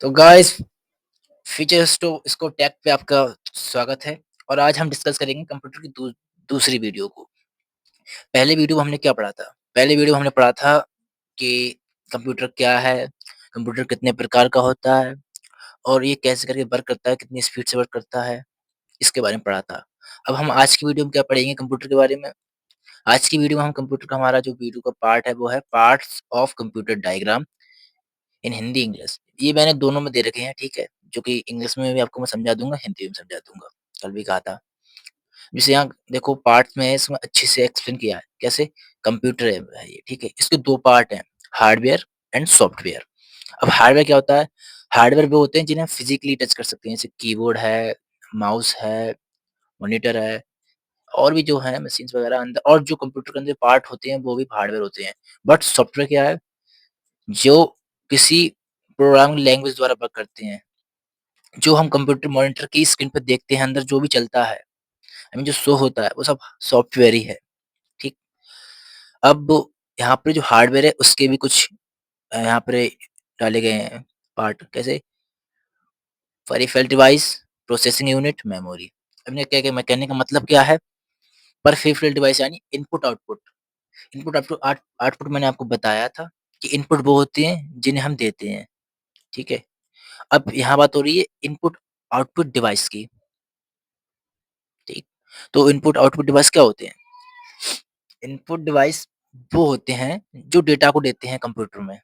तो guys features तो इसको टैग पे आपका स्वागत है। और आज हम डिस्कस करेंगे कंप्यूटर की दूसरी वीडियो को। पहले वीडियो में हमने क्या पढ़ा था? पहले वीडियो में हमने पढ़ा था कि कंप्यूटर क्या है, कंप्यूटर कितने प्रकार का होता है और ये कैसे करके वर्क करता है, कितनी स्पीड से वर्क करता है, इसके बारे में पढ़ा था। अब हम आज की वीडियो में क्या पढ़ेंगे कंप्यूटर के बारे में? आज की वीडियो में हम कंप्यूटर का हमारा जो वीडियो का पार्ट है वो है parts of computer diagram in Hindi English. ये मैंने दोनों में दे रखे हैं, ठीक है? जो कि इंग्लिश में भी आपको मैं समझा दूँगा, हिंदी में समझा दूँगा। कल भी कहा था। जैसे यहाँ देखो पार्ट्स में है, इसमें अच्छे से एक्सप्लेन किया है। कैसे? कंप्यूटर है ये, ठीक है? इसके 2 पार्ट हैं, हार्डवेयर एंड सॉफ्टवेयर। अब हार्डवेयर क्या होता है? हार्डवेयर वो होते हैं जिन्हें हम फिज़िकली टच कर सकते हैं, जैसे कीबोर्ड है, माउस है, मॉनिटर है और भी जो है मशीन्स वगैरह अंदर और जो कंप्यूटर के अंदर पार्ट होते हैं, वो भी हार्डवेयर होते हैं। बट सॉफ्टवेयर क्या है? जो किसी प्रोग्रामिंग लैंग्वेज द्वारा वर्क करते हैं। जो हम कंप्यूटर मॉनिटर की स्क्रीन पे देखते हैं, अंदर जो भी चलता है, आई मीन जो शो होता है, वो सब सॉफ्टवेयर ही है, ठीक? अब यहाँ पे जो हार्डवेयर है, उसके भी कुछ यहाँ पे डाले गए हैं पार्ट, कैसे? Peripheral device, processing unit, memory. हमने क्या क्या मैं कहने का मतलब क्या है? पेरिफेरल डिवाइस यानी इनपुट-आउटपुट। इनपुट-आउटपुट आउटपुट मैंने आपको बताया था कि इनपुट वो होते हैं, जिन्हें हम देते हैं, ठीक है? अब यहाँ बात हो रही है इनपुट-आउटपुट डिवाइस की, ठीक? तो इनपुट-आउटपुट डिवाइस क्या होते हैं? इनपुट डिवाइस वो होते हैं जो डेटा को देते हैं कंप्यूटर में।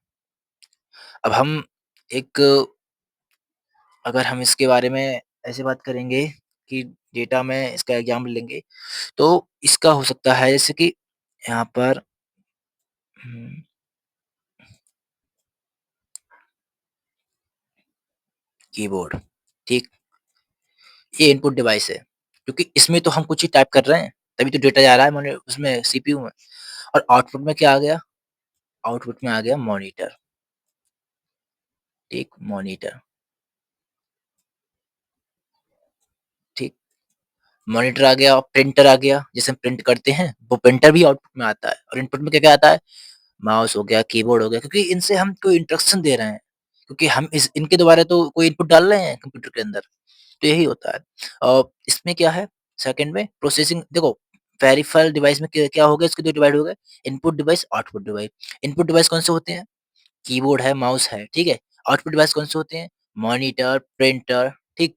अब हम एक अगर हम इसके बारे में ऐसे बात करेंगे कि डेटा में इसका एग्जाम्पल लेंगे, तो इसका हो सकता है जैसे कि यहाँ पर हुँ, कीबोर्ड, ठीक? ये इनपुट डिवाइस है, क्योंकि इसमें तो हम कुछ ही टाइप कर रहे हैं, तभी तो डेटा जा रहा है मॉनि उसमें सीपीयू में। और आउटपुट में क्या आ गया? आउटपुट में आ गया मॉनिटर, ठीक? मॉनिटर, ठीक? मॉनिटर आ गया और प्रिंटर आ गया, जिसे हम प्रिंट करते हैं, वो प्रिंटर भी आउटपुट में आता है और इनपुट में क्या-क्या आता है? माउस हो गया, कीबोर्ड हो गया, क्योंकि इनसे हम कोई इंस्ट्रक्शन दे रहे हैं, क्योंकि हम इस इनके द्वारा तो कोई इनपुट डाल रहे हैं कंप्यूटर के अंदर, तो यही होता है। इसमें क्या है सेकंड में प्रोसेसिंग देखो पेरिफेरल डिवाइस में क्या क्या हो गया इसके 2 डिवाइड हो गए, input device, output device. Input device कौन से होते हैं? कीबोर्ड है, माउस है, ठीक है? आउटपुट डिवाइस कौन से होते हैं? मॉनिटर, प्रिंटर, ठीक?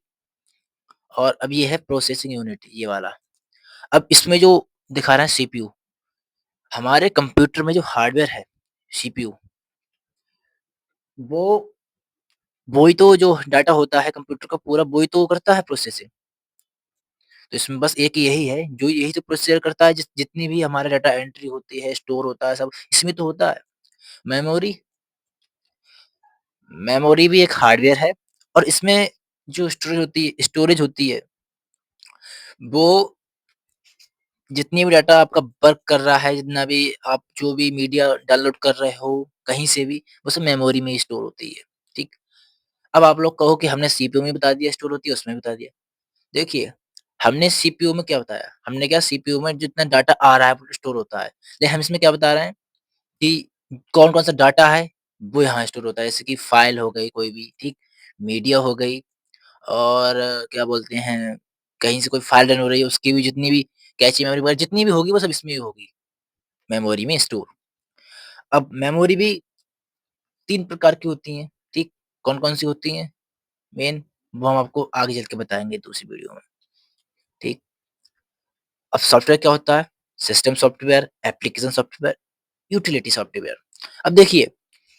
और अब ये है प्रोसेसिंग यूनिट ये वाला। अब इसमें जो दिखा रहा है सीपीयू, हमारे कंप्यूटर में जो हार्डवेयर है, सीपीयू, वो वही तो जो डाटा होता है कंप्यूटर का पूरा वही तो करता है प्रोसेसिंग। तो इसमें बस एक यही है, जो यही तो प्रोसीजर करता है जितनी भी हमारा डाटा एंट्री होती है, स्टोर होता है, सब इसमें तो होता है। मेमोरी, मेमोरी भी एक हार्डवेयर है और इसमें जो स्टोरेज होती है, वो जितनी भी डाटा आपका वर्क कर रहा है, जितना भी आप जो भी मीडिया डाउनलोड कर रहे हो, कहीं से भी, वो सब मेमोरी में ही स्टोर होती है, ठीक? अब आप लोग कहो कि हमने सीपीयू में बता दिया स्टोर होती है, उसमें बता दिया। देखिए, हमने सीपीयू में क्या बताया? हमने क्या सीपीयू में जितना डाटा आ रहा है वो स्टोर होता है। लेकिन हम इसमें क्या बता रहे हैं कि कौन-कौन सा डाटा है, वो यहाँ स्टोर होता है। जैसे कि फाइल हो गई कोई भी, ठीक? मीडिया हो गई और क्या बोलते हैं, कहीं से कोई फाइल रन हो रही है, उसकी भी जितनी भी कैची मेमोरी वगैरह जितनी भी होगी, वो सब इसमें ही होगी, मेमोरी में स्टोर। अब मेमोरी भी 3 प्रकार की होती हैं, ठीक? कौन-कौन सी होती हैं? मेन वो हम आपको आगे चल के बताएँगे दूसरी वीडियो में, ठीक? अब सॉफ्टवेयर क्या होता है? System software, application software, utility software. अब देखिए,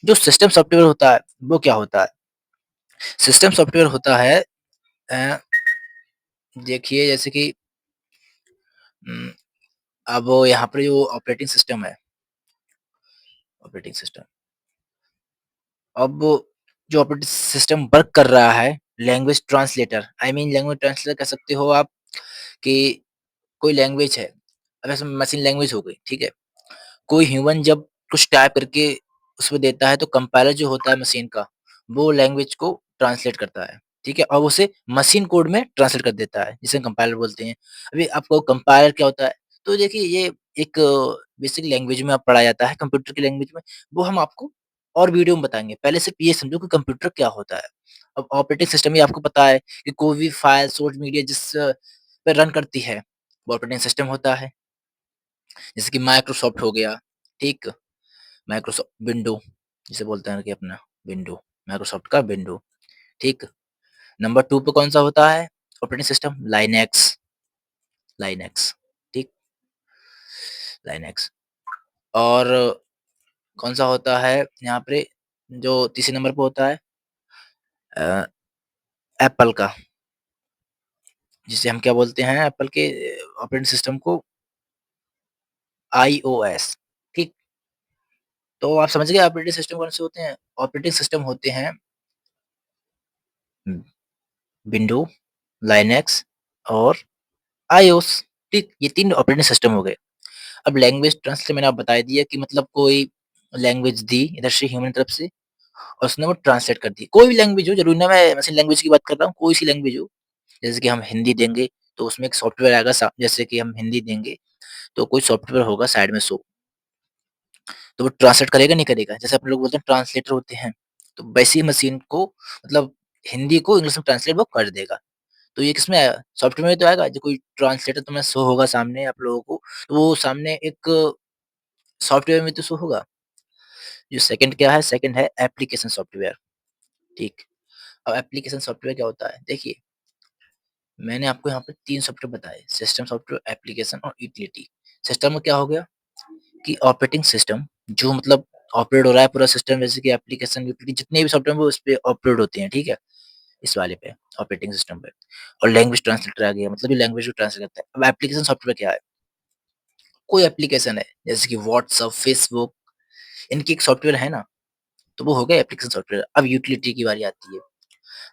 जो सिस्टम सॉफ्टवेयर होता है, वो क्या होता है? सिस्टम सॉफ्टवेयर होता है अ, देखिए जैसे कि उम, अब यहाँ पे जो ऑपरेटिंग सिस्टम है, ऑपरेटिंग सिस्टम, अब जो ऑपरेटिंग सिस्टम वर्क कर रहा है, language translator, I mean language translator कह सकते हो आप कि कोई लैंग्वेज है, अब ऐसे मशीन लैंग्वेज हो गई, ठीक है? कोई ह्यूमन जब कुछ टाइप करके उसमें देता है तो कंपाइलर जो होता है मशीन का, वो लैंग्वेज को ट्रांसलेट करता है, ठीक है? और उसे मशीन कोड में ट्रांसलेट कर देता है, जिसे कंपाइलर बोलते हैं। अभी आपको कंपाइलर क्या होता है? तो देखिए ये एक बेसिक लैंग्वेज में अब पढ़ाया जाता है कंप्यूटर की लैंग्वेज में, वो हम आपको और वीडियो में बताएँगे। पहले सिर्फ़ ये समझो कि कंप्यूटर क्या होता है। अब ऑपरेटिंग सिस्टम ही आपको पता है कि कोई भी फ़ाइल, सोर्स मीडिया जिस पे रन करती है, वो ऑपरेटिंग सिस्टम होता है। जैसे कि माइक्रोसॉफ्ट हो गया, ठीक? माइक्रोसॉफ्ट विंडो जिसे बोलते हैं कि अपना विंडो, माइक्रोसॉफ्ट का विंडो, ठीक? नंबर 2 पे कौन-सा होता है ऑपरेटिंग सिस्टम? लाइनक्स, लाइनक्स, ठीक? लाइनक्स। और कौन-सा होता है यहाँ पे जो तीसरे नंबर पे होता है अ, एप्पल का, जिसे हम क्या बोलते हैं एप्पल के ऑपरेटिंग सिस्टम को आईओएस, ठीक? तो आप समझ गए ऑपरेटिंग सिस्टम कौन से होते हैं? ऑपरेटिंग सिस्टम होते हैं विंडो, लाइनक्स और आईओएस, ठीक? ये 3 ऑपरेटिंग सिस्टम हो गए। अब लैंग्वेज ट्रांसलेट मैंने आपको बता दिया कि मतलब कोई लैंग्वेज दी इधर से ह्यूमन तरफ से और उसने वो ट्रांसलेट कर दी। कोई भी लैंग्वेज हो, ज़रूरी ना मैं मशीन लैंग्वेज की बात कर रहा हूँ, कोई सी लैंग्वेज हो। जैसे कि हम हिंदी देंगे, तो उसमें एक सॉफ्टवेयर आएगा सा जैसे कि हम हिंदी देंगे, तो कोई सॉफ्टवेयर होगा साइड में शो, तो वो ट्रांसलेट करेगा, नहीं करेगा? जैसे आप लोग बोलते हैं ट्रांसलेटर होते हैं, तो वैसे ही मशीन को मतलब हिंदी को इंग्लिश में ट्रांसलेट वो कर देगा। तो ये किसमें आएगा? सॉफ्टवेयर में तो आएगा, जो कोई ट्रांसलेटर तुम्हें शो होगा सामने आप लोगों को, तो वो सामने एक सॉफ्टवेयर में तो शो होगा। जो सेकंड क्या है? सेकंड है एप्लीकेशन सॉफ्टवेयर, ठीक? अब एप्लीकेशन सॉफ्टवेयर क्या होता है? देखिए, मैंने आपको यहाँ पे 3 सॉफ्टवेयर बताए, सिस्टम सॉफ्टवेयर, एप्लीकेशन और यूटिलिटी। सिस्टम में क्या हो गया कि ऑपरेटिंग सिस्टम जो मतलब ऑपरेट हो रहा है पूरा सिस्टम, जैसे कि एप्लीकेशन, यूटिलिटी जितने भी सॉफ्टवेयर हैं वो उस पे ऑपरेट होते हैं, ठीक है? इस वाले पे, ऑपरेटिंग सिस्टम पे। और लैंग्वेज ट्रांसलेटर आ गया, मतलब ये लैंग्वेज को ट्रांसलेट करता है। अब एप्लीकेशन सॉफ्टवेयर क्या है? कोई एप्लीकेशन है, जैसे कि व्हाट्सएप, फेसबुक, इनकी एक सॉफ्टवेयर है ना, तो वो हो गया एप्लीकेशन सॉफ्टवेयर। अब यूटिलिटी की बारी आती है।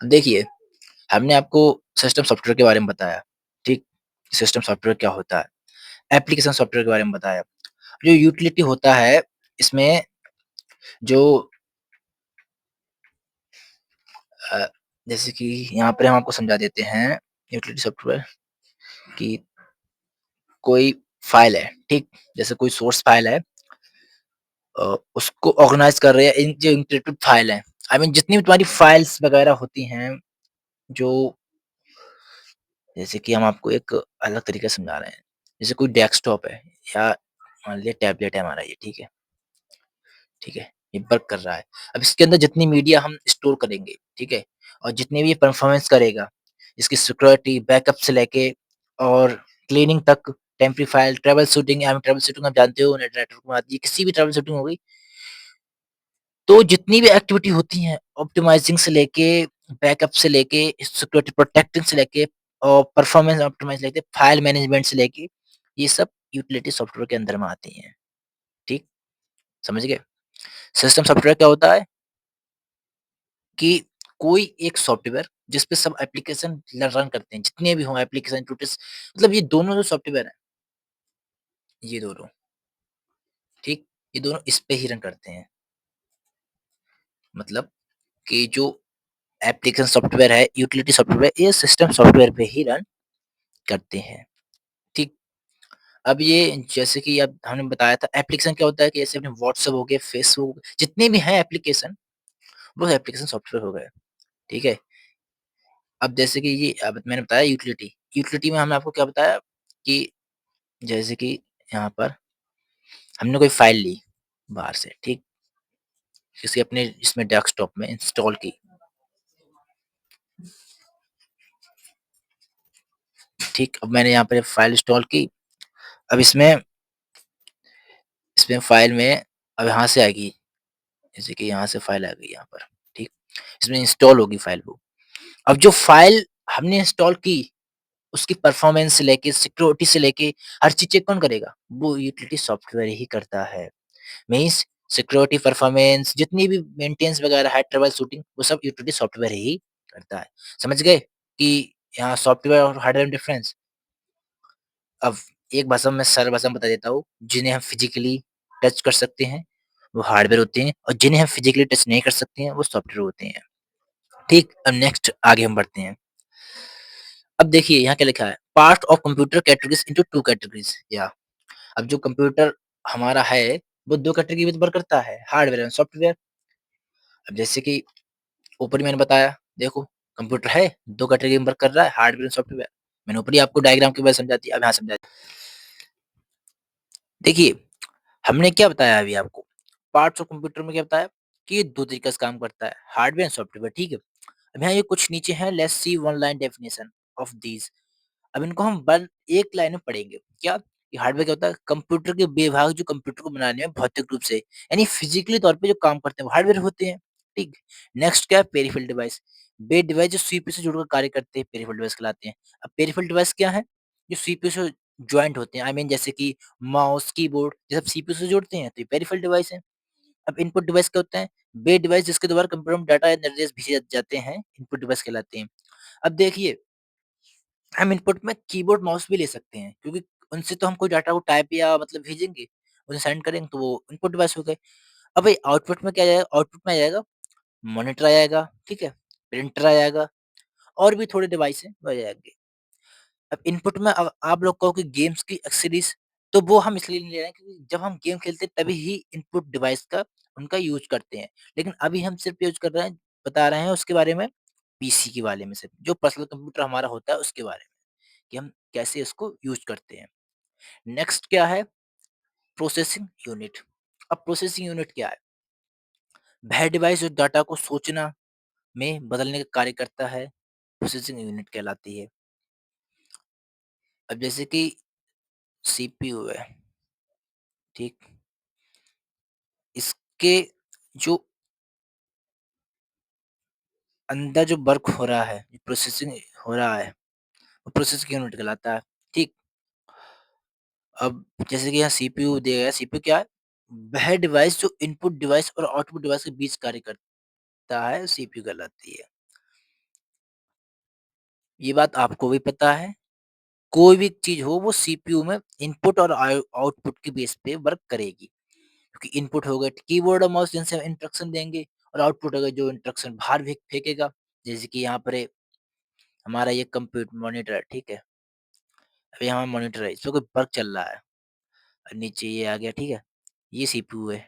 अब देखिए, हमने आपको सिस्टम सॉफ्टवेयर के बारे में बताया, ठीक? सिस्टम सॉफ्टवेयर क्या होता है? एप्लीकेशन सॉफ्टवेयर के बारे में बताया। जो यूटिलिटी होता है, इसमें जो अ, जैसे कि यहाँ पर हम आपको समझा देते हैं यूटिलिटी सॉफ्टवेयर कि कोई फ़ाइल है, ठीक? जैसे कोई सोर्स फ़ाइल है, उसको ऑर्गनाइज़ कर रहे हैं इन जो इंक्रिप्टेड फ़ाइल है। आई मीन जितनी भी तुम्हारी फ़ाइल्स वगैरह होती हैं, जो जैसे कि हम आपको एक अलग तरीके से समझा रहे हैं। जैसे कोई डेस्कटॉप है या मान लिया टैबलेट है हमारा ये, ठीक है? ठीक है? ये वर्क कर रहा है। अब इसके अंदर जितनी मीडिया हम स्टोर करेंगे, ठीक है? और जितनी भी ये परफ़ॉर्मेंस करेगा, इसकी सिक्योरिटी, बैकअप से लेके और क्लीनिंग तक, temporary file, trouble shooting trouble shooting आप जानते हो नेटवर्क में आती है, किसी भी ट्रबल शूटिंग हो गई, तो जितनी भी एक्टिविटी होती हैं, ऑप्टिमाइज़िंग से लेके, बैकअप से लेके, सिक्योरिटी प्रोटेक्टिंग से लेके और परफॉर्मेंस ऑप्टिमाइज़ लेके, फाइल मैनेजमेंट से लेके, ये सब यूटिलिटी सॉफ्टवेयर के अंदर में आती हैं। ठीक? समझ गए? सिस्टम सॉफ्टवेयर क्या होता है कि कोई एक सॉफ्टवेयर जिस पे सब एप्लीकेशन रन करते हैं, जितने भी हों एप्लीकेशन टूल्स, मतलब ये दोनों जो सॉफ्टवेयर हैं, ये दोनों, ठीक? ये दोनों इस पे ही रन करते हैं। मतलब कि जो एप्लीकेशन सॉफ्टवेयर है, यूटिलिटी सॉफ्टवेयर, ये सिस्टम सॉफ्टवेयर पे ही रन करते हैं, ठीक? अब ये जैसे कि अब हमने बताया था एप्लीकेशन क्या होता है कि जैसे अपने व्हाट्सएप हो गया, फेसबुक, जितने भी हैं एप्लीकेशन, वो एप्लीकेशन सॉफ्टवेयर हो गए, ठीक है? अब जैसे कि ये अब मैंने बताया यूटिलिटी, यूटिलिटी में हमने आपको क्या बताया कि जैसे कि यहाँ पर हमने कोई फाइल ली बाहर से, ठीक? किसी अपने इसमें डेस्कटॉप में इंस्टॉल की, ठीक? अब मैंने यहाँ पे फाइल इंस्टॉल की, अब इसमें इसमें फाइल में अब यहाँ से आएगी, जैसे कि यहाँ से फाइल आ गई यहाँ पर, ठीक? इसमें इंस्टॉल होगी फाइल वो। अब जो फाइल हमने इंस्टॉल की, उसकी परफॉर्मेंस से लेके, सिक्योरिटी से लेके, हर चीज़ चेक कौन करेगा? वो यूटिलिटी सॉफ्टवेयर ही करता है। मीन्स सिक्योरिटी, परफॉर्मेंस जितनी भी मेंटेनेंस वगैरह है, ट्रबल शूटिंग, वो सब यूटिलिटी सॉफ्टवेयर ही करता है। समझ गए कि यहाँ सॉफ्टवेयर और हार्डवेयर में डिफरेंस? अब एक भाषा में सरल भाषा में बता देता हूँ, जिन्हें हम फिज़िकली टच कर सकते हैं, वो हार्डवेयर होते हैं और जिन्हें हम फिज़िकली टच नहीं कर सकते हैं, वो सॉफ्टवेयर होते हैं। ठीक? अब नेक्स्ट आगे हम बढ़ते हैं। अब देखिए यहाँ क्या लिखा है, part of computer categories into 2 categories या अब जो कंप्यूटर हमारा है, वो 2 कैटेगरी में वर्क करता है, हार्डवेयर एंड सॉफ्टवेयर। अब जैसे कि ऊपर ही मैंने बताया, देखो कंप्यूटर है, 2 कैटेगरी में वर्क कर रहा है, हार्डवेयर और सॉफ्टवेयर। मैंने ऊपर ही आपको डायग्राम के बारे समझा दिया, अब यहाँ समझा देखिए, हमने क्या बताया अभी आपको, पार्ट्स ऑफ कंप्यूटर में क्या बताया कि ये 2 तरीके से काम करता है, हार्डवेयर एंड सॉफ्टवेयर, ठीक है? अब यहाँ ये कुछ नीचे हैं, let's see one line definition of these. अब इनको हम वन एक लाइन में पढ़ेंगे। क्या? कि हार्डवेयर क्या होता है? कंप्यूटर के विभाग जो कंप्यूटर को बनाने में भौतिक रूप से यानी फिजिकली तौर पे जो काम करते हैं वो हार्डवेयर होते हैं। ठीक? नेक्स्ट क्या है? Peripheral device. वे डिवाइस जो सीपीयू से जुड़कर कार्य करते हैं पेरिफेरल डिवाइस कहलाते हैं। अब पेरिफेरल डिवाइस क्या है? जो सीपीयू से जॉइंट होते हैं। आई मीन जैसे कि माउस, कीबोर्ड ये सब सीपीयू से जोड़ते हैं तो ये पेरिफेरल डिवाइस है। अब इनपुट डिवाइस क्या होते हैं? वे डिवाइस जिसके द्वारा कंप्यूटर में डाटा या निर्देश भेजे जाते हैं इनपुट डिवाइस कहलाते हैं। अब देखिए हम इनपुट में कीबोर्ड, माउस भी ले सकते हैं क्योंकि उनसे तो हम कोई डाटा को टाइप या मतलब भेजेंगे, उन्हें सेंड करेंगे तो वो इनपुट डिवाइस हो गए। अब भाई आउटपुट में क्या जाएगा? आउटपुट में आ जाएगा मॉनिटर आ जाएगा, ठीक है? प्रिंटर आ जाएगा और भी थोड़े डिवाइस हैं वो आ जाएँगे। अब इनपुट में आप लोग कहो कि गेम्स की एक्सेसरीज़ तो वो हम इसलिए नहीं ले रहे हैं क्योंकि जब हम गेम खेलते हैं तभी ही इनपुट डिवाइस का उनका यूज़ करते हैं। लेकिन अभी हम सिर्फ़ यूज़ कर रहे हैं बता रहे हैं उसके बारे में, पीसी के बारे में सिर्फ़, जो पर्सनल कंप्यूटर हमारा होता है उसके बारे में, कि हम कैसे इसको यूज़ करते हैं। नेक्स्ट क्या है? Processing unit. अब प्रोसेसिंग यूनिट क्या है? वह डिवाइस जो डाटा को सूचना में बदलने का कार्य करता है, प्रोसेसिंग यूनिट कहलाती है। अब जैसे कि सीपीयू है, ठीक? इसके जो अंदर जो वर्क हो रहा है, जो प्रोसेसिंग हो रहा है, वो प्रोसेसिंग यूनिट कहलाता है, ठीक? अब जैसे कि यहाँ सीपीयू दिया गया है, सीपीयू क्या है? वह डिवाइस जो इनपुट डिवाइस और आउटपुट डिवाइस के बीच कार्य करता है, सीपीयू कहलाती है। ये बात आपको भी पता है। कोई भी चीज़ हो वो सीपीयू में इनपुट और आउटपुट के बेस पे वर्क करेगी। क्योंकि इनपुट हो गए कीबोर्ड और माउस जिनसे हम इंस्ट्रक्शन देंगे और आउटपुट हो गए जो इंस्ट्रक्शन बाहर फेंकेगा। जैसे कि यहाँ पर हमारा ये कंप्यूटर मॉनिटर है, ठीक है? अभी हमारा मॉनिटर है, इसमें कोई वर्क चल रहा है और नीचे ये आ गया, ठीक है? ये सीपीयू है।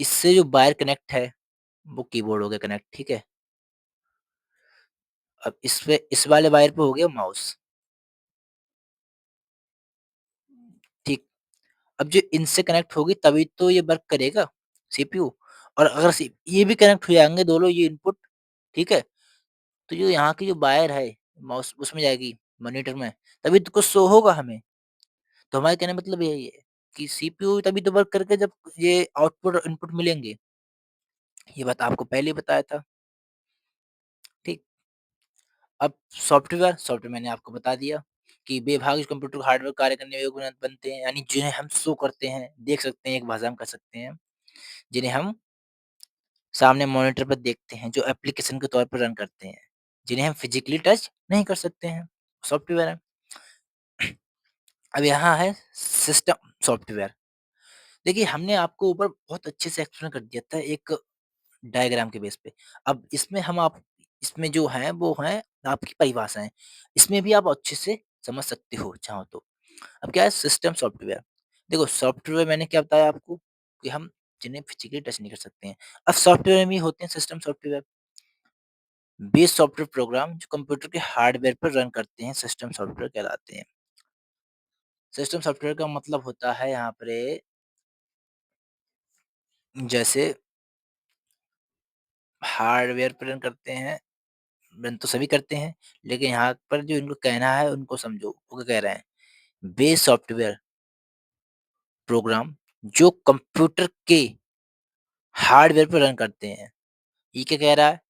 इससे जो वायर कनेक्ट है वो कीबोर्ड हो गया कनेक्ट, ठीक है? अब इस पे इस वाले वायर पे हो गया माउस, ठीक? अब जो इनसे कनेक्ट होगी तभी तो ये वर्क करेगा सीपीयू और अगर सी ये भी कनेक्ट हो जाएँगे दोनों ये इनपुट, ठीक है? तो जो यहाँ की जो वायर है माउस उसमें जाएगी मॉनिटर में, तभी तो कुछ शो होगा हमें। तो हमारे कहने का मतलब यही है कि सीपीयू तभी तो वर्क करेगा जब ये आउटपुट और इनपुट मिलेंगे। ये बात आपको पहले ही बताया था, ठीक? अब सॉफ्टवेयर मैंने आपको बता दिया कि बेभाग कंप्यूटर को हार्डवेयर कार्य करने में योग्य बनते हैं, यानी जिन्हें हम शो करते हैं, देख सकते हैं, एक भाषा में कर सकते हैं, जिन्हें हम सामने मॉनिटर पर देखते हैं, जो एप्लीकेशन के तौर पर रन करते हैं, जिन्हें हम फिजिकली टच नहीं कर सकते हैं, सॉफ्टवेयर है। अब यहाँ है सिस्टम सॉफ्टवेयर। देखिए हमने आपको ऊपर बहुत अच्छे से एक्सप्लेन कर दिया था एक डायग्राम के बेस पे। अब इसमें हम आप इसमें जो है वो है आपकी परिभाषाएँ। इसमें भी आप अच्छे से समझ सकते हो चाहो तो। अब क्या है सिस्टम सॉफ्टवेयर। देखो सॉफ्टवेयर मैंने क्या बताया आपको कि हम जिन्हें फिजिकली टच नहीं कर सकते हैं। अब सॉफ्टवेयर में होते हैं system software. Base software program जो कंप्यूटर के हार्डवेयर पर रन करते हैं सिस्टम सॉफ्टवेयर कहलाते हैं। सिस्टम सॉफ्टवेयर का मतलब होता है यहाँ पे जैसे हार्डवेयर पर रन करते हैं, रन तो सभी करते हैं, लेकिन यहाँ पर जो इनको कहना है उनको समझो, वो क्या कह रहे हैं? बेस सॉफ्टवेयर प्रोग्राम जो कंप्यूटर के हार्डवेयर पर रन करते हैं। ये क्या कह रहा है?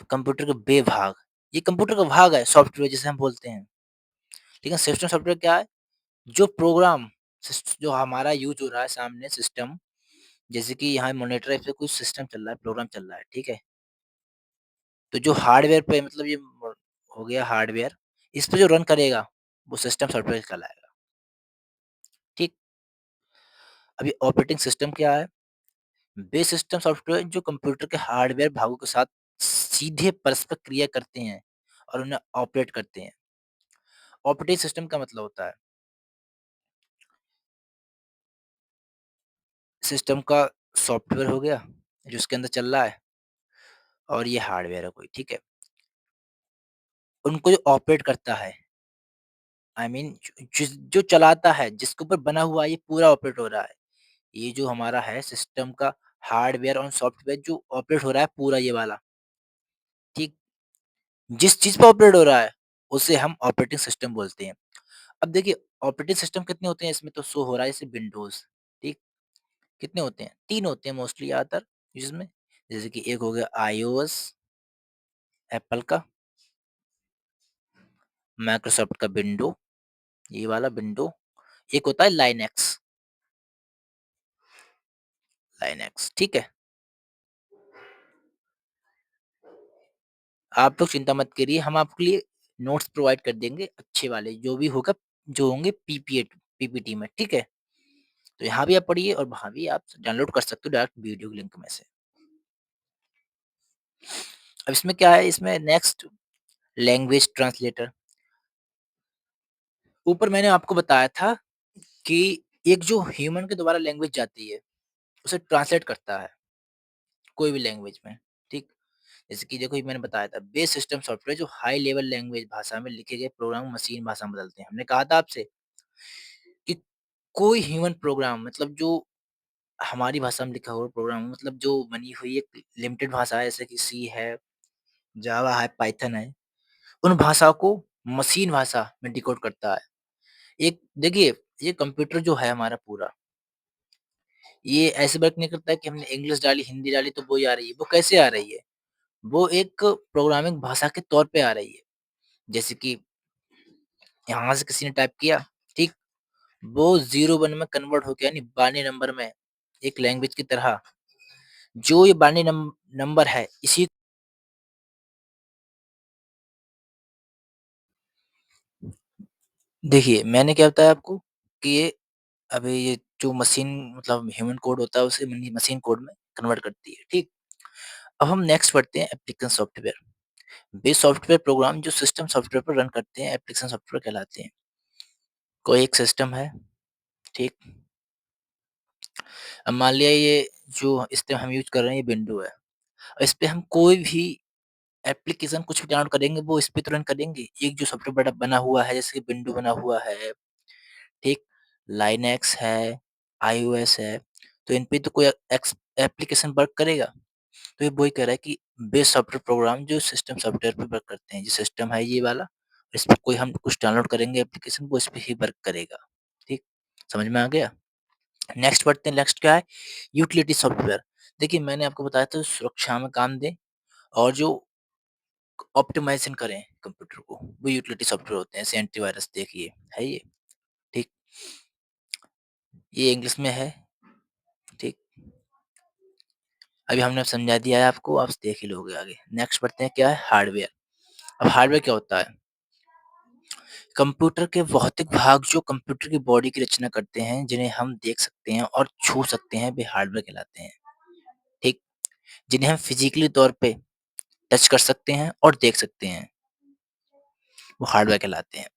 तो कंप्यूटर के बेभाग, ये कंप्यूटर का भाग है सॉफ्टवेयर जिसे हम बोलते हैं। लेकिन सिस्टम सॉफ्टवेयर क्या है? जो प्रोग्राम जो हमारा यूज़ हो रहा है सामने सिस्टम, जैसे कि यहाँ मॉनिटर है, इस पे कुछ सिस्टम चल रहा है, प्रोग्राम चल रहा है, ठीक है? तो जो हार्डवेयर पे मतलब ये हो गया हार्डवेयर, इस पे जो रन करेगा, वो सिस्टम सॉफ्टवेयर कहलाएगा, ठीक? अब ये ऑपरेटिंग सिस्टम क्या है? बेस सिस्टम सॉफ्टवेयर जो कंप्यूटर के हार्डवेयर भागों के साथ सीधे परस्पर क्रिया करते हैं और उन्हें ऑपरेट करते हैं। ऑपरेटिंग सिस्टम का मतलब होता है सिस्टम का सॉफ्टवेयर हो गया जो उसके अंदर चल रहा है, और ये हार्डवेयर है कोई, ठीक है? उनको जो ऑपरेट करता है, आई मीन जो चलाता है, जिसके ऊपर बना हुआ है, ये पूरा ऑपरेट हो रहा है। ये जो हमारा है सिस्टम का हार्डवेयर और सॉफ्टवेयर जो ऑपरेट हो रहा है पूरा ये वाला, ठीक? जिस चीज़ पे ऑपरेट हो रहा है, उसे हम ऑपरेटिंग सिस्टम बोलते हैं। अब देखिए ऑपरेटिंग सिस्टम कितने होते हैं इसमें तो शो हो रहा है जैसे विंडोज़, ठीक? कितने होते हैं? 3 होते हैं मोस्टली ज़्यादातर जिसमें, जैसे कि एक हो गया आईओएस एप्पल का, माइक्रोसॉफ्ट का विंडो, ये वाला विंडो, एक होता है लाइनक्स, ठीक है? आप लोग चिंता मत करिए, हम आपके लिए नोट्स प्रोवाइड कर देंगे अच्छे वाले, जो भी होगा, जो होंगे पीपीटी में, ठीक है? तो यहाँ भी आप पढ़िए और वहाँ भी आप डाउनलोड कर सकते हो डायरेक्ट वीडियो के लिंक में से। अब इसमें क्या है, इसमें नेक्स्ट लैंग्वेज ट्रांसलेटर। ऊपर मैंने आपको बताया था कि एक जो ह्यूमन के द्वारा लैंग्वेज जाती है, उसे ट्रांसलेट करता है कोई भी लैंग्वेज में, ठीक? जैसे कि देखो ये मैंने बताया था बेस सिस्टम सॉफ्टवेयर जो हाई लेवल लैंग्वेज भाषा में लिखे गए प्रोग्राम मशीन भाषा में बदलते हैं। हमने कहा था आपसे कि कोई ह्यूमन प्रोग्राम मतलब जो हमारी भाषा में लिखा हुआ प्रोग्राम मतलब जो बनी हुई एक लिमिटेड भाषा है जैसे कि सी है, जावा है, पाइथन है, उन भाषाओं को मशीन भाषा में डिकोड करता है। एक देखिए ये कंप्यूटर जो है हमारा पूरा, ये ऐसे वर्क नहीं करता है कि हमने इंग्लिश डाली, हिंदी डाली तो वो ही आ रही है। वो कैसे आ रही है? वो एक प्रोग्रामिंग भाषा के तौर पे आ रही है। जैसे कि यहाँ से किसी ने टाइप किया, ठीक? वो 0-1 में कन्वर्ट हो गया यानी बाइनरी नंबर में, एक लैंग्वेज की तरह। जो ये बाइनरी नंबर है इसी, देखिए मैंने क्या बताया आपको कि ये अभी ये जो मशीन मतलब ह्यूमन कोड होता है उसे मशीन कोड में कन्वर्ट करती है, ठीक? अब हम नेक्स्ट पढ़ते हैं एप्लीकेशन सॉफ्टवेयर। वे सॉफ्टवेयर प्रोग्राम जो सिस्टम सॉफ्टवेयर पर रन करते हैं एप्लीकेशन सॉफ्टवेयर कहलाते हैं। कोई एक सिस्टम है, ठीक? अब मान लिया ये जो इस पे हम यूज़ कर रहे हैं ये विंडो है। और इस पे हम कोई भी एप्लीकेशन कुछ भी डाउनलोड करेंगे वो इस पे तुरंत करेंगे। एक जो सॉफ्टवेयर बना हुआ है जैसे कि विंडो बना हुआ है, ठीक? लाइनक्स है, आईओएस है, तो इन पे तो कोई एप्लीकेशन वर्क करेगा। तो ये वही कह रहा है कि बेस सॉफ्टवेयर प्रोग्राम जो सिस्टम सॉफ्टवेयर पे वर्क करते हैं। जो सिस्टम है ये वाला, इस पे कोई हम कुछ डाउनलोड करेंगे एप्लीकेशन वो इस पे ही वर्क करेगा, ठीक? समझ में आ गया? नेक्स्ट पढ़ते हैं, नेक्स्ट क्या है? Utility software. देखिए मैंने आपको बताया था सुरक्षा में काम दें और जो ऑप्टिमाइज़ेशन करें कंप्यूटर को, वो यूटिलिटी सॉफ्टवेयर होते हैं। जैसे एंटीवायरस देखिए, है ये, ठीक? ये इंग्लिश में है, ठीक? अभी हमने समझा दिया है आपको, आप देख ही लोगे आगे। नेक्स्ट पढ़ते हैं क्या है? हार्डवेयर। अब हार्डवेयर क्या होता है? कंप्यूटर के भौतिक भाग जो कंप्यूटर की बॉडी की रचना करते हैं, जिन्हें हम देख सकते हैं और छू सकते हैं, वे हार्डवेयर कहलाते हैं, ठीक? जिन्हें हम फिज़िकली तौर पे टच कर सकते हैं और देख सकते हैं, वो हार्डवेयर कहलाते हैं।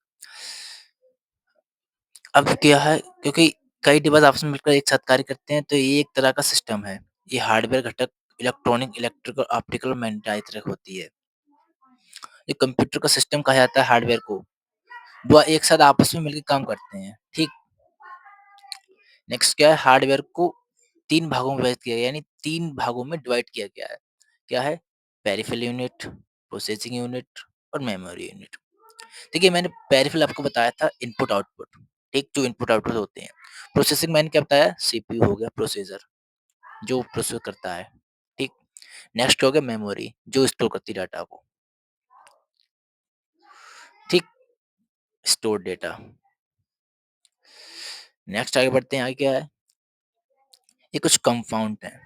अब क्या है, क्योंकि कई डिवाइस आपस में मिलकर एक साथ कार्य करते हैं, तो ये एक तरह का सिस्टम है। ये हार्डवेयर घटक इलेक्ट्रॉनिक, इलेक्ट्रिकल, ऑप्टिकल और मैग्नेटाइज तरह होती है। ये कंप्यूटर का सिस्टम कहा जाता है हार्डवेयर को। वो एक साथ आपस में मिलके काम करते हैं, ठीक? नेक्स्ट क्या है? हार्डवेयर को 3 भागों में विभाजित किया गया है, यानी 3 भागों में डिवाइड किया गया है। क्या है? पेरिफेरल यूनिट, प्रोसेसिंग यूनिट और मेमोरी यूनिट। देखिए मैंने पेरिफेरल आपको बताया था इनपुट आउटपुट, ठीक? जो इनपुट आउटपुट होते हैं। प्रोसेसिंग मैंने क्या बताया? सीपीयू हो गया प्रोसेसर, जो प्रोसेस करता है, ठीक? नेक्स्ट हो गया मेमोरी, जो स्टोर करती है डाटा को, ठीक? Store data. नेक्स्ट आगे बढ़ते हैं, आगे क्या है? ये कुछ कंपाउंड हैं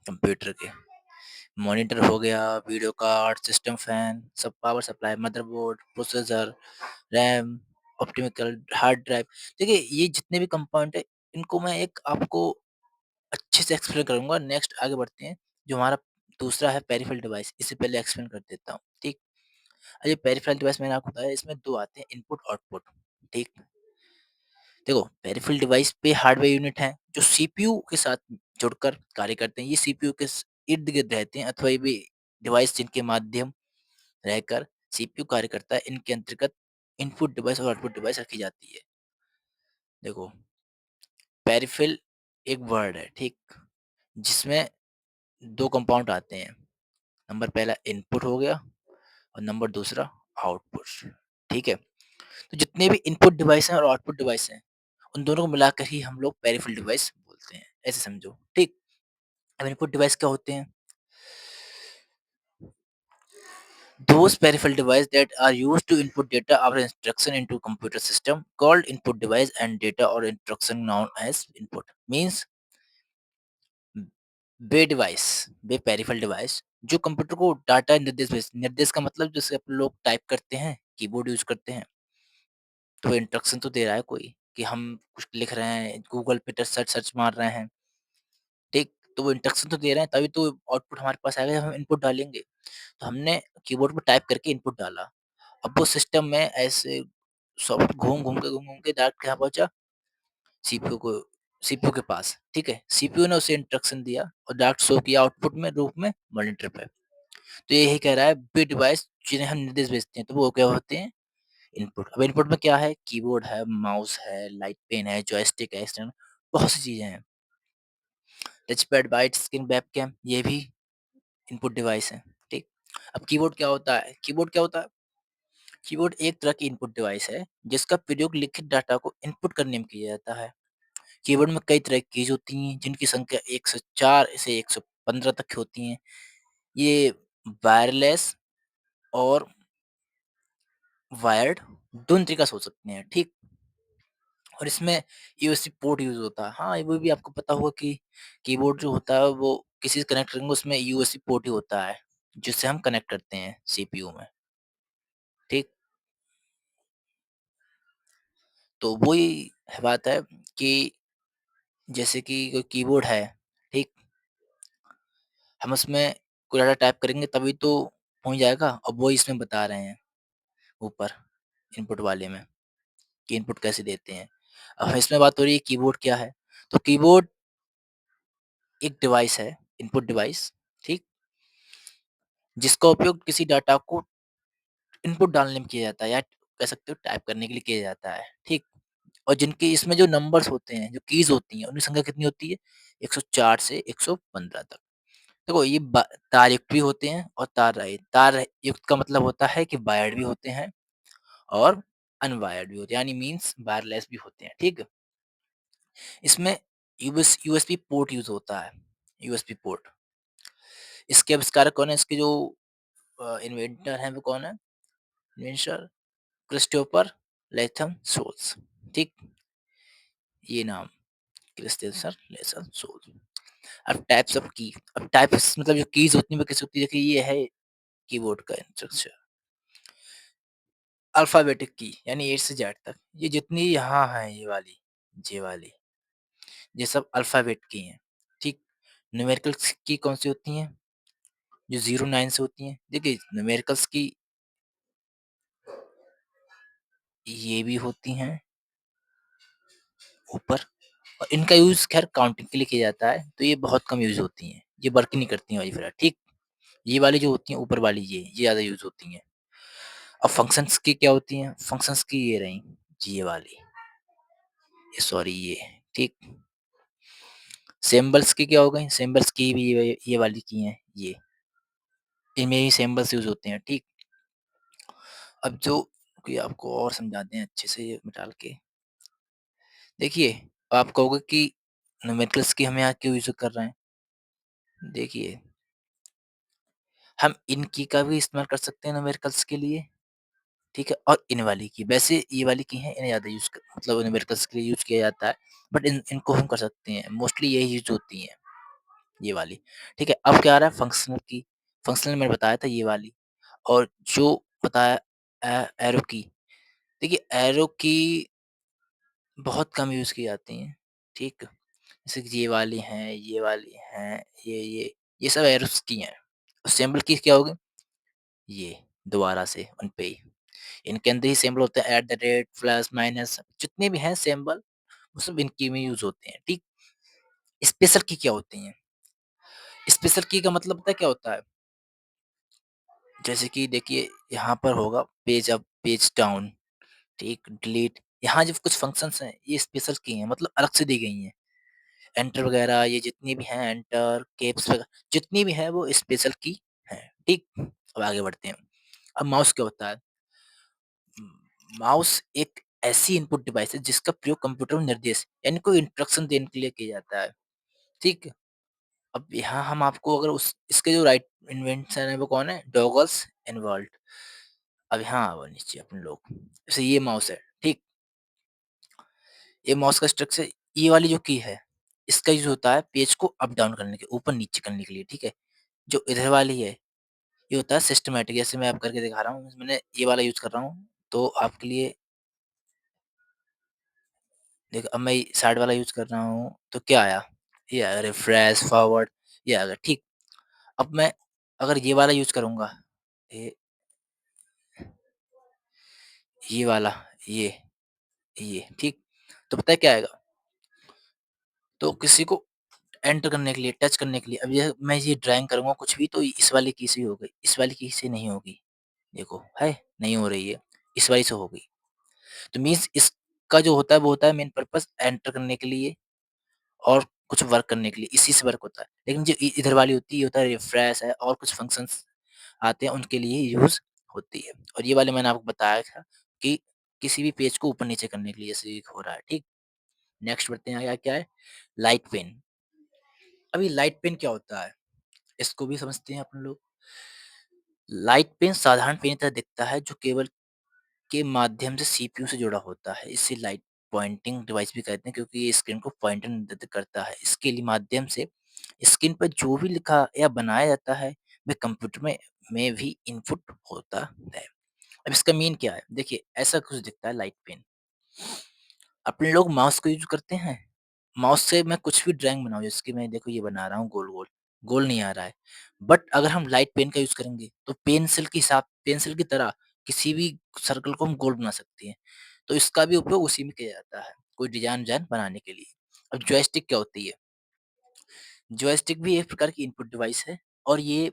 कंप्यूटर के। मॉनिटर हो गया, वीडियो कार्ड, सिस्टम फैन, सब power supply, motherboard, processor, RAM, optical hard drive. देखिए ये जितने भी कंपाउंड है इनको मैं एक आपको अच्छे से एक्सप्लेन करूंगा। नेक्स्ट आगे बढ़ते हैं, जो हमारा दूसरा है पेरिफेरल डिवाइस, इससे पहले एक्सप्लेन कर देता हूँ, ठीक? ये पेरिफेरल डिवाइस मैंने आपको बताया, इसमें दो आते हैं, इनपुट आउटपुट, ठीक? देखो पेरिफेरल डिवाइस पे हार्डवेयर यूनिट है जो सीपीयू के साथ जुड़कर कार्य करते हैं। ये सीपीयू के इर्द-गिर्द रहते हैं अथवा ये भी डिवाइस जिनके माध्यम रहकर सीपीयू कार्य करता है, इनके अंतर्गत इनपुट डिवाइस और आउटपुट डिवाइस रखी जाती है। देखो, पेरिफेरल एक वर्ड है, ठीक? जिसमें 2 कंपाउंड आते हैं। नंबर पहला इनपुट हो गया और नंबर दूसरा आउटपुट, ठीक है? तो जितने भी इनपुट डिवाइस हैं और आउटपुट डिवाइस हैं, उन दोनों को मिलाकर ही हम लोग पेरिफेरल डिवाइस बोलते हैं, ऐसे समझो, ठीक? अब इनपुट डिवाइस क्या होते हैं? Those peripheral devices that are used to input data or instruction into computer system called input device and data or instruction known as input means way device way peripheral device जो computer को data निर्देश का मतलब जैसे अपन लोग type करते हैं keyboard use करते हैं तो इंस्ट्रक्शन तो दे रहा है कोई कि हम कुछ लिख रहे हैं गूगल पे सर्च सर्च मार रहे हैं ठीक तो वो इंस्ट्रक्शन तो दे रहे हैं तभी तो आउटपुट हमारे पास आएगा जब हम इनपुट डालेंगे तो हमने कीबोर्ड पे टाइप करके इनपुट डाला अब वो सिस्टम में ऐसे सॉफ्ट घूम घूम के डायरेक्ट कहाँ पहुंचा सीपीयू को सीपीयू के पास ठीक है सीपीयू ने उसे इंस्ट्रक्शन दिया और डायरेक्ट शो किया आउटपुट में रूप में मॉनिटर पे तो यही कह रहा है बिट डिवाइस जिन्हें हम निर्देश भेजते हैं तो वो क्या होते हैं इनपुट अब इनपुट में क्या है कीबोर्ड है माउस है लाइट पेन है जॉयस्टिक है एक्सटर्नल बहुत सी चीजें हैं टच पैड बाइट स्क्रीन वेबकैम ये भी इनपुट डिवाइस है ठीक अब कीबोर्ड क्या होता है कीबोर्ड क्या होता है कीबोर्ड एक तरह की इनपुट डिवाइस है जिसका प्रयोग लिखित डाटा को इनपुट करने में किया जाता है कीबोर्ड में कई तरह की कीज होती हैं जिनकी संख्या 104 से 115 तक होती हैं ये वायरलेस और वायर्ड दोनों तरीका से हो सकते हैं ठीक और इसमें यूएसबी पोर्ट यूज होता है हाँ वो भी आपको पता होगा कि कीबोर्ड जो होता है वो किसी से कनेक्ट करेंगे उसमें यूएसबी पोर्ट ही होता है जिससे हम कनेक्ट करते हैं सीपीयू में ठीक तो वही बात है कि जैसे कि कोई कीबोर्ड है ठीक हम उसमें कोई डाटा टाइप करेंगे तभी तो पहुंच जाएगा और वो इसमें बता रहे हैं ऊपर इनपुट वाले में कि इनपुट कैसे देते हैं अब इसमें बात हो रही है कीबोर्ड क्या है तो कीबोर्ड एक डिवाइस है इनपुट डिवाइस ठीक जिसका उपयोग किसी डाटा को इनपुट डालने में किया जाता है या कह सकते हो टाइप करने के लिए किया जाता है ठीक और जिनके इसमें जो नंबर्स होते हैं जो कीज होती हैं उनकी संख्या कितनी होती है 104 से 115 तक देखो ये तार युक्त भी होते हैं और तार रहित तार युक्त का मतलब होता है कि वायर्ड भी होते हैं और अनवायर्ड भी होते हैं यानी मीन्स वायरलेस भी होते हैं ठीक इसमें यूएसबी पोर्ट यूज होता है यूएसबी पोर्ट इसके आविष्कारक कौन है इसके जो इन्वेंटर हैं वो कौन है इन्वेंटर क्रिस्टोफर लेथम सोल्स ठीक ये नाम क्रिस्टोफर लेथम सोल्स अब टाइप्स ऑफ की अब टाइप्स मतलब जो कीज होती हैं वो कैसे होती है देखिए ये है कीबोर्ड का इंस्ट्रक्चर अल्फाबेटिक की यानी ए से जेड तक ये जितनी यहाँ है ये वाली ये सब अल्फाबेट की हैं ठीक न्यूमेरिकल्स की कौन सी होती हैं जो 09 से होती हैं देखिए न्यूमेरिकल्स की ये भी होती हैं ऊपर और इनका यूज खैर काउंटिंग के लिए किया जाता है तो ये बहुत कम यूज होती हैं ये वर्क नहीं करती हैं वाली फिर ठीक ये वाली जो होती हैं ऊपर वाली ये ज्यादा यूज होती हैं अब फंक्शंस की क्या होती हैं फंक्शंस की ये रही ये वाली ये सॉरी ये ठीक सिंबल्स की क्या हो गई सिंबल्स की भी ये वाली की हैं ये इनमें ही सिंबल्स यूज होते हैं ठीक अब जो कि आपको और समझाते हैं अच्छे से ये डाल के देखिए आप कहोगे कि न्यूमेरिकल्स की हम यहाँ क्यों यूज कर रहे हैं देखिए हम इन की का भी इस्तेमाल कर सकते हैं न्यूमेरिकल्स के लिए ठीक है और इन वाली की वैसे ये वाली की है इन्हें ज़्यादा यूज मतलब न्यूमेरिकल्स के लिए यूज किया जाता है बट इनको हम कर सकते हैं मोस्टली यही यूज होती हैं ये वाली ठीक है अब क्या आ रहा है फंक्शनल की फंक्शनल मैंने बताया था ये वाली और जो बताया एरो की देखिए एरो की बहुत कम यूज की जाती हैं ठीक जैसे कि ये वाली हैं ये सब एरोस की हैं और सिंबल की क्या होगी ये दोबारा से उन पे ही इनके अंदर ही सिंबल होते हैं at the rate plus minus जितने भी हैं सिंबल वो सब इनकी में यूज होते हैं ठीक स्पेशल की क्या होती हैं? स्पेशल की का मतलब पता है क्या होता है? जैसे कि देखिए यहाँ पर होगा पेज अप, पेज डाउन, ठीक, डिलीट, यहाँ जो कुछ फंक्शंस हैं ये स्पेशल की हैं, मतलब अलग से दी गई हैं। एंटर वगैरह ये जितनी भी हैं, एंटर, कैप्स वगैरह जितनी भी हैं वो स्पेशल की हैं, ठीक? अब आगे बढ़ते हैं। अब माउस क्या होता है? माउस एक ऐसी इनपुट डिवाइस है जिसका प्रयोग कंप्यूटर में निर्देश यानी कोई इंस्ट्रक्शन देने के लिए किया जाता है, ठीक? अब यहाँ हम आपको अगर उस इसके जो राइट इन्वेंशन है वो कौन है? डॉगल्स एनवर्ल्ड। अब यहाँ आओ नीचे अपन लोग, जैसे ये माउस है, ठीक? ये माउस का स्ट्रक्चर, ये वाली जो की है, इसका यूज़ होता है पेज को अप डाउन करने के, ऊपर-नीचे करने के लिए, ठीक है? जो इधर वाली है, ये होता है सिस्टमैटिक, जैसे मैं अब करके दिखा रहा हूँ, मैंने ये वाला यूज़ कर रहा हूँ, तो आपके लिए देखो अब मैं साइड वाला यूज़ कर रहा हूँ, तो क्या आया? ये आया रिफ्रेश, फॉरवर्ड, ये आ गया, ठीक। अब मैं अगर ये वाला यूज़ करूँगा, ये ये वाला, ये, ठीक? तो पता है क्या आएगा? तो किसी को एंटर करने के लिए, टच करने के लिए, अब ये मैं ये ड्राइंग करूँगा कुछ भी तो इस वाली की से होगी, इस वाली की से नहीं होगी। देखो, है? नहीं हो रही है, इस वाली से होगी। तो मीन्स इसका जो होता है वो होता है मेन पर्पज़ एंटर करने के लिए और कुछ वर्क करने के लिए, इसी से वर्क होता है। लेकिन जो इधर वाली होती है ये होता है रिफ्रेश है और कुछ फंक्शंस आते हैं उनके लिए यूज़ होती है। और ये वाले मैंने आपको बताया था कि किसी भी पेज को ऊपर-नीचे करने के लिए जैसे ये हो रहा है, ठीक? नेक्स्ट बढ़ते हैं आगे क्या है? Light pen. अब ये लाइट पेन क्या होता है? इसको भी समझते हैं अपन लोग। लाइट पेन साधारण पेन की तरह दिखता है जो केबल के माध्यम से सीपीयू से जुड़ा होता है। इसे लाइट पॉइंटिंग डिवाइस भी कहते हैं क्योंकि ये स्क्रीन को पॉइंटर निर्धारित करता है। इसके लिए माध्यम से स्क्रीन पर जो भी लिखा या बनाया जाता है वह कंप्यूटर में भी इनपुट होता है। अब इसका मीन क्या है? देखिए ऐसा कुछ दिखता है लाइट पेन। अपने लोग माउस को यूज़ करते हैं। माउस से मैं कुछ भी ड्राइंग बनाऊँ जैसे कि मैं देखो ये बना रहा हूँ गोल-गोल, गोल नहीं आ रहा है। बट अगर हम लाइट पेन का यूज़ करेंगे तो पेंसिल की तरह किसी भी सर्कल को हम गोल बना सकते हैं। तो इसका भी उपयोग उसी में किया जाता है, कोई डिज़ाइन-विज़ाइन बनाने के लिए। अब जॉयस्टिक क्या होती है? जॉयस्टिक भी एक प्रकार की इनपुट डिवाइस है और ये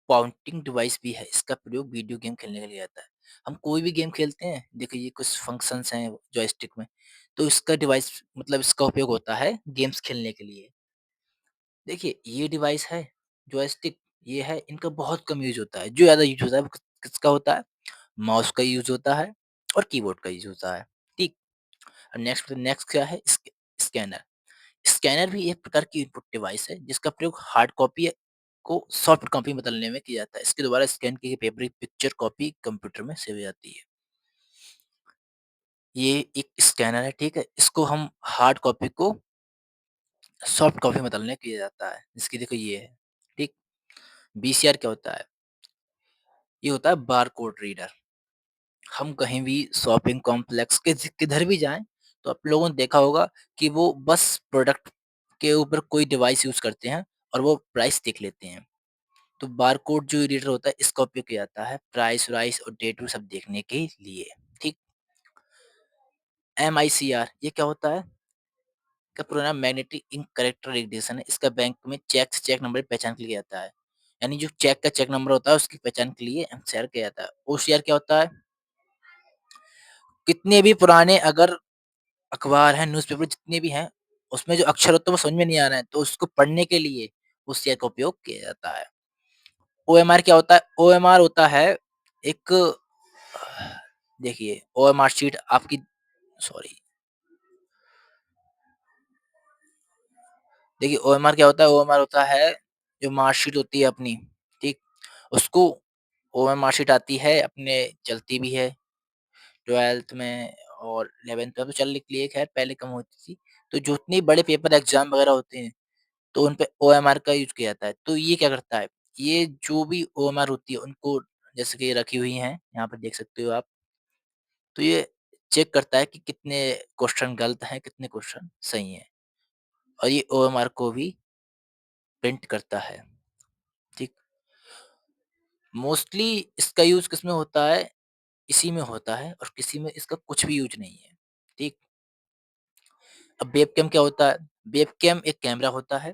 पॉइंटिंग डिवाइस भी है। इसका प्रयोग वीडियो गेम खेलने के लिए आता है। हम कोई भी गेम खेलते हैं, देखिए ये कुछ फंक्शंस हैं जॉयस्टिक में, तो इसका डिवाइस मतलब इसका उपयोग होता है गेम्स खेलने के लिए। देखिए ये डिवाइस है, जॉयस्टिक ये है, इनका बहुत कम यूज़ होता है। जो ज़्यादा यूज़ होता है वो किसका होता है? माउस का यूज़ होता है और कीबोर्ड का यूज़ होता है। ठीक? और नेक्स्ट क्या है? स्कैनर। स्कैनर भी एक प्रकार की इनपुट डिवाइस है जिसका प्रयोग हार्ड कॉपी को सॉफ्ट कॉपी में बदलने में किया जाता है। इसके द्वारा स्कैन की गई पेपर की पिक्चर कॉपी कंप्यूटर में सेव हो जाती है। ये एक स्कैनर है, ठीक है? इसको हम हार्ड कॉपी को सॉफ्ट कॉपी में बदलने किया जाता है। जिसकी देखो ये है, ठीक? वीसीआर क्या होता है? ये होता है बारकोड रीडर। हम कहीं भी शॉपिंग कॉम्प्लेक्स के किधर भी जाएँ, तो आप लोगों ने देखा होगा कि वो बस प्रोडक्ट के ऊपर कोई डिवाइस यूज़ करते हैं और वो प्राइस देख लेते हैं। तो बारकोड जो रीडर होता है इसका उपयोग किया जाता है प्राइस-वाइस और डेट सब देखने के लिए, ठीक? एमआईसीआर ये क्या होता है? का पूरा नाम मैग्नेटिक इंक कैरेक्टर रिकग्निशन है। इसका बैंक में चेक से चेक नंबर की पहचान के लिए आता है। यानी जो चेक का चेक नंबर होता है उसकी पहचान के लिए एमसीआर किया जाता है। ओसीआर क्या होता है? कितने भी पुराने अगर अखबार हैं, न्यूज़पेपर जितने भी हैं, उसमें जो अक्षर होते हैं वो समझ में नहीं आ रहे हैं, तो उसको पढ़ने के लिए ओसीआर का उपयोग किया जाता है। ओएमआर क्या होता है? ओएमआर होता है एक देखिए ओएमआर शीट आपकी सॉरी देखिए ओएमआर क्या होता है? ओएमआर होता है जो मार्कशीट होती है अपनी, ठीक? उसको ओएमआर शीट आती है अपने चलती भी है 12th में और 11th में तो चल निकली है खैर पहले कम होती थी। तो जितने बड़े पेपर एग्ज़ाम वगैरह होते हैं, तो उन पे ओएमआर का यूज़ किया जाता है। तो ये क्या करता है? ये जो भी ओएमआर होती है उनको जैसे कि रखी हुई हैं, यहाँ पे देख सकते हो आप। तो ये चेक करता है कि कितने क्वेश्चन गलत हैं, कितने क्वेश्चन सही हैं और ये ओएमआर को भी प्रिंट करता है, ठीक? मोस्टली इसका यूज़ किसमें होता है? इसी में होता है और किसी में इसका कुछ भी यूज़ नहीं है, ठीक? अब वेबकैम क्या होता है? वेबकैम एक कैमरा होता है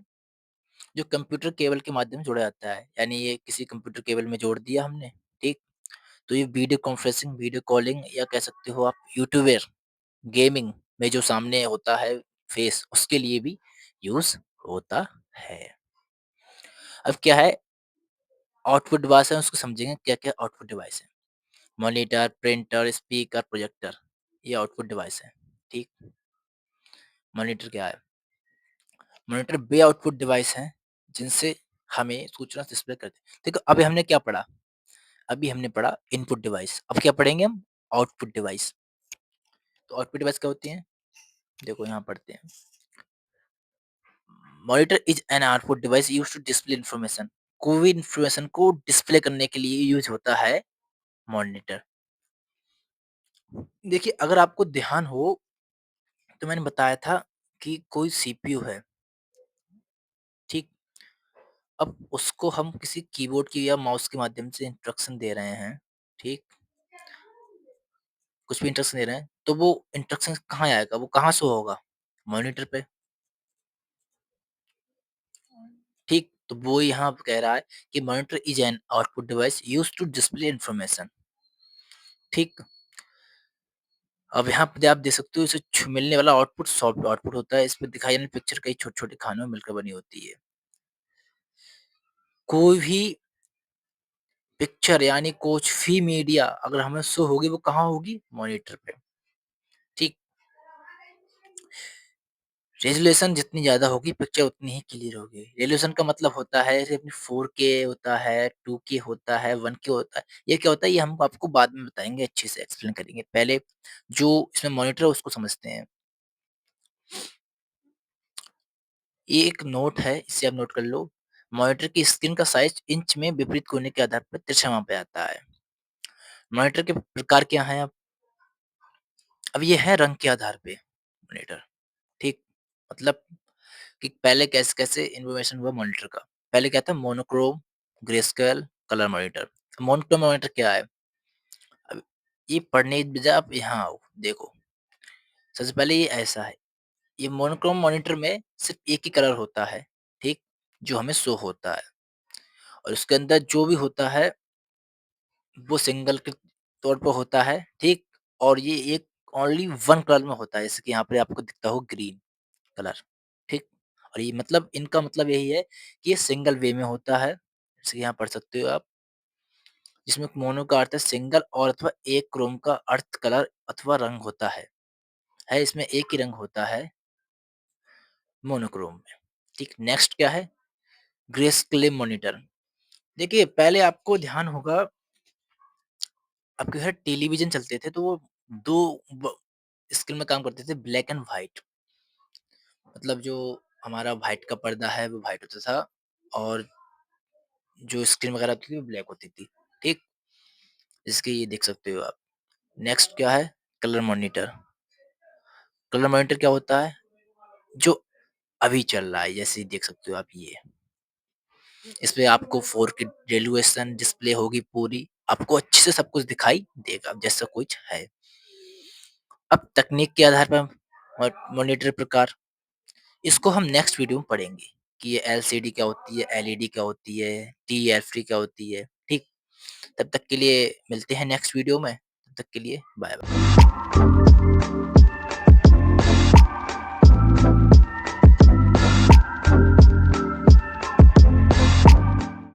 जो कंप्यूटर केबल के माध्यम से जोड़ा जाता है। यानी ये किसी कंप्यूटर केबल में जोड़ दिया हमने, ठीक? तो ये वीडियो कॉन्फ्रेंसिंग, वीडियो कॉलिंग या कह सकते हो आप यूट्यूबर, गेमिंग में जो सामने होता है फेस, उसके लिए भी यूज़ होता है। अब क्या है, आउटपुट डिवाइस है, उसको समझेंगे क्या-क्या आउटपुट डिवाइस है। मॉनिटर, प्रिंटर, स्पीकर, प्रोजेक्टर, ये आउटपुट डिवाइस है, ठीक? मॉनिटर क्या है? मॉनिटर वे आउटपुट डिवाइस हैं जिनसे हमें सूचना डिस्प्ले करते हैं। देखो अभी हमने क्या पढ़ा? अभी हमने पढ़ा इनपुट डिवाइस, अब क्या पढ़ेंगे हम? Output device. तो आउटपुट डिवाइस क्या होती हैं? देखो यहाँ पढ़ते हैं। Monitor is an output device used to display information. कोई भी इंफॉर्मेशन को डिस्प्ले करने के लिए यूज होता है मॉनिटर। देखिए अगर आपको ध्यान हो तो मैंने बताया था कि कोई सीपीयू है, ठीक? अब उसको हम किसी कीबोर्ड की या माउस के माध्यम से इंस्ट्रक्शन दे रहे हैं, ठीक? कुछ भी इंस्ट्रक्शन दे रहे हैं, तो वो इंस्ट्रक्शन कहाँ आएगा? वो कहाँ शो होगा? मॉनिटर पे, ठीक? तो वो यहाँ पे कह रहा है कि monitor is an output device used to display information, ठीक? अब यहाँ पे आप देख सकते हो इसे मिलने वाला आउटपुट सॉफ्ट आउटपुट होता है। इसमें दिखाई जाने पिक्चर कई छोटे-छोटे खानों में मिलकर बनी होती है। कोई भी पिक्चर यानी कुछ भी मीडिया अगर हमें शो होगी वो कहाँ होगी? मॉनिटर पे, ठीक? रेज़ोल्यूशन जितनी ज़्यादा होगी पिक्चर उतनी ही क्लियर होगी। रेज़ोल्यूशन का मतलब होता है जैसे अपनी 4K होता है, 2K होता है, 1K होता है। ये क्या होता है ये हम आपको बाद में बताएँगे, अच्छे से एक्सप्लेन करेंगे। पहले जो इसमें मॉनिटर है उसको समझते हैं। ये एक नोट है, इसे आप नोट कर लो। मॉनिटर की स्क्रीन का साइज़ इंच में विपरीत कोने के आधार पर तिरछा मापा जाता है। मॉनिटर के प्रकार क्या हैं अब ये है रंग के आधार पे मॉनिटर, ठीक? मतलब कि पहले कैसे-कैसे इन्फॉर्मेशन हुआ मॉनिटर का। पहले क्या था monochrome, greyscale, colour monitor. Monochrome monitor क्या है? अब ये पढ़ने की बजाय आप यहाँ आओ, देखो। सबसे पहले ये ऐसा है, ये मोनोक्रोम मॉनिटर में सिर्फ़ एक ही कलर होता है, ठीक? जो हमें शो होता है और उसके अंदर जो भी होता है, वो सिंगल के तौर पे होता है, ठीक? और ये एक ओनली वन कलर में होता है, जैसे कि यहाँ पे आपको दिखता हो ग्रीन कलर, ठीक? और ये मतलब इनका मतलब यही है कि ये सिंगल वे में होता है, जैसे यहाँ पढ़ सकते हो आप, जिसमें मोनो का अर्थ है सिंगल और अथवा एक क्रोम का अर्थ कलर अथवा रंग होता है इसमें एक ही रंग होता है मोनोक्रोम में, ठीक? नेक्स्ट क्या है? Greyscale monitor. देखिए पहले आपको ध्यान होगा आपके घर टेलीविज़न चलते थे तो वो 2 ब स्क्रीन में काम करते थे ब्लैक एंड व्हाइट। मतलब जो हमारा व्हाइट का पर्दा है वो व्हाइट होता था और जो स्क्रीन वगैरह होती थी वो ब्लैक होती थी, ठीक? इसके ये देख सकते हो आप। नेक्स्ट क्या है? Colour monitor. कलर मॉनिटर क्या होता है? जो अभी चल रहा है जैसे देख सकते हो आप ये। इसमें आपको 4K रेज़ोल्यूशन डिस्प्ले होगी पूरी। आपको अच्छे से सब कुछ दिखाई देगा जैसा कुछ है। अब तकनीक के आधार पर मॉनिटर प्रकार इसको हम नेक्स्ट वीडियो में पढ़ेंगे कि ये एलसीडी क्या होती है, एलईडी क्या होती है, टीएफटी क्या होती है, ठीक? तब तक के लिए मिलते हैं नेक्स्ट वीडियो में। तब तक के लिए बाय बाय।